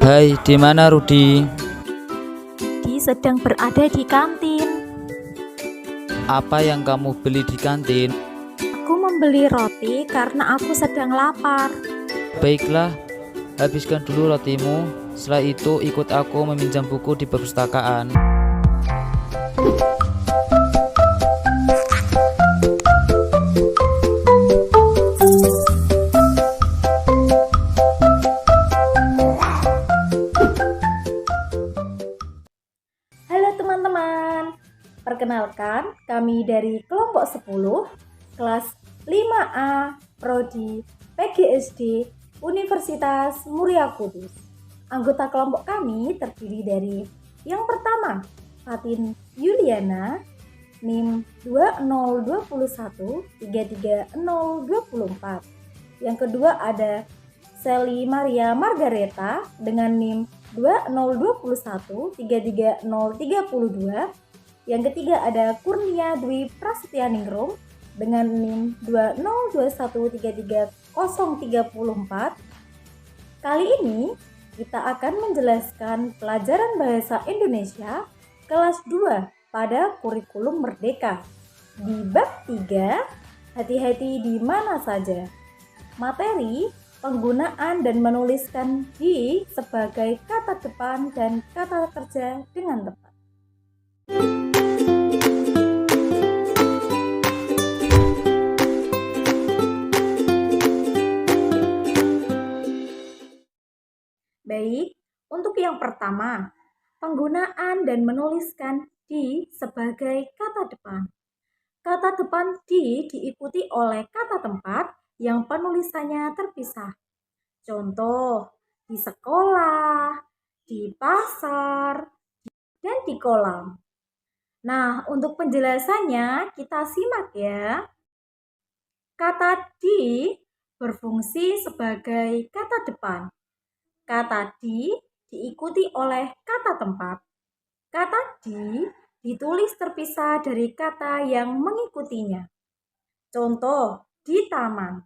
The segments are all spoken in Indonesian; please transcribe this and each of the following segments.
Hai, di mana Rudi? Dia sedang berada di kantin. Apa yang kamu beli di kantin? Aku membeli roti karena aku sedang lapar. Baiklah, habiskan dulu rotimu. Setelah itu ikut aku meminjam buku di perpustakaan. Halo teman-teman, perkenalkan kami dari kelompok 10, kelas 5A, Prodi PGSD Universitas Muria Kudus. Anggota kelompok kami terdiri dari yang pertama, Fatin Yuliana, NIM 202133024. Yang kedua ada Sally Maria Margareta dengan NIM 202133032. Yang ketiga ada Kurnia Dwi Prasetyaningrum dengan NIM 202133034. Kali ini kita akan menjelaskan pelajaran bahasa Indonesia kelas 2 pada kurikulum Merdeka. Di bab 3, hati-hati di mana saja. Materi penggunaan dan menuliskan di sebagai kata depan dan kata kerja dengan tepat. Baik, untuk yang pertama, penggunaan dan menuliskan di sebagai kata depan. Kata depan di diikuti oleh kata tempat yang penulisannya terpisah. Contoh, di sekolah, di pasar, dan di kolam. Nah, untuk penjelasannya kita simak ya. Kata di berfungsi sebagai kata depan. Kata di diikuti oleh kata tempat. Kata di ditulis terpisah dari kata yang mengikutinya. Contoh, di taman.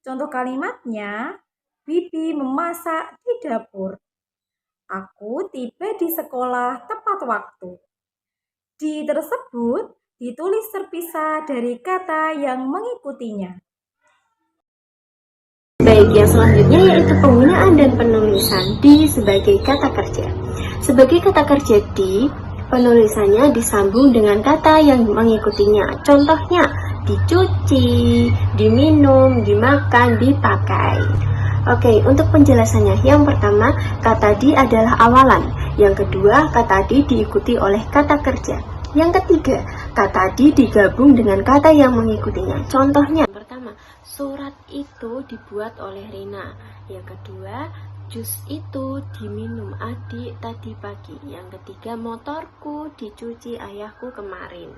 Contoh kalimatnya, Bibi memasak di dapur. Aku tiba di sekolah tepat waktu. Di tersebut ditulis terpisah dari kata yang mengikutinya. Baik, yang selanjutnya yaitu penggunaan dan penulisan di sebagai kata kerja. Sebagai kata kerja di, penulisannya disambung dengan kata yang mengikutinya. Contohnya, dicuci, diminum, dimakan, dipakai. Oke, untuk penjelasannya, yang pertama, kata di adalah awalan. Yang kedua, kata di diikuti oleh kata kerja. Yang ketiga, kata di digabung dengan kata yang mengikutinya. Contohnya, pertama, surat itu dibuat oleh Rina. Yang kedua, jus itu diminum adik tadi pagi. Yang ketiga, motorku dicuci ayahku kemarin.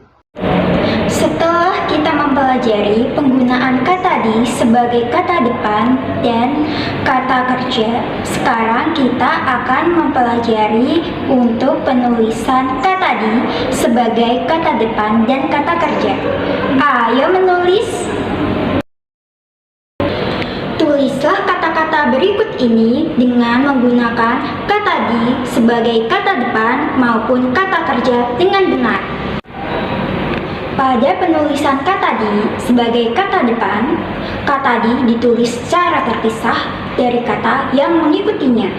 Setelah kita mempelajari penggunaan kata di sebagai kata depan dan kata kerja, sekarang kita akan mempelajari untuk penulisan kata di sebagai kata depan dan kata kerja. Ayo menulis. Tulislah kata-kata berikut ini dengan menggunakan kata di sebagai kata depan maupun kata kerja dengan benar. Pada penulisan kata di sebagai kata depan, kata di ditulis secara terpisah dari kata yang mengikutinya.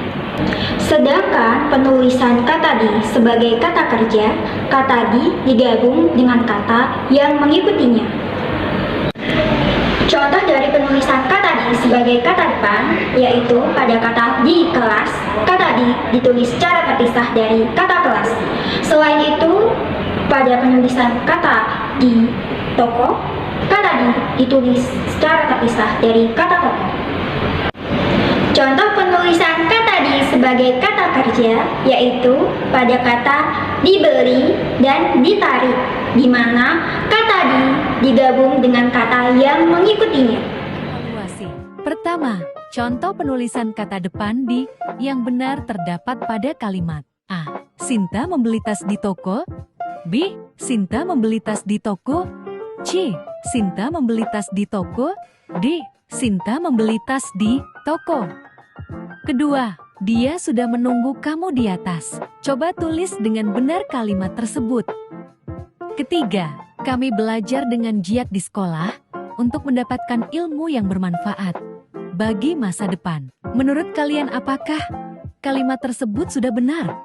Sedangkan penulisan kata di sebagai kata kerja, kata di digabung dengan kata yang mengikutinya. Contoh dari penulisan kata di sebagai kata depan, yaitu pada kata di kelas, kata di ditulis secara terpisah dari kata kelas. Selain itu, pada penulisan kata di toko, kata di ditulis secara terpisah dari kata toko. Contoh penulisan kata di sebagai kata kerja, yaitu pada kata dibeli dan ditarik, di mana kata di digabung dengan kata yang mengikutinya. Evaluasi. Pertama, contoh penulisan kata depan di yang benar terdapat pada kalimat A. Sinta membeli tas di toko. B. Sinta membeli tas di toko. C. Sinta membeli tas di toko. D. Sinta membeli tas di toko. Kedua, Dia sudah menunggu kamu di atas. Coba tulis dengan benar kalimat tersebut. Ketiga, kami belajar dengan giat di sekolah untuk mendapatkan ilmu yang bermanfaat bagi masa depan. Menurut kalian apakah kalimat tersebut sudah benar?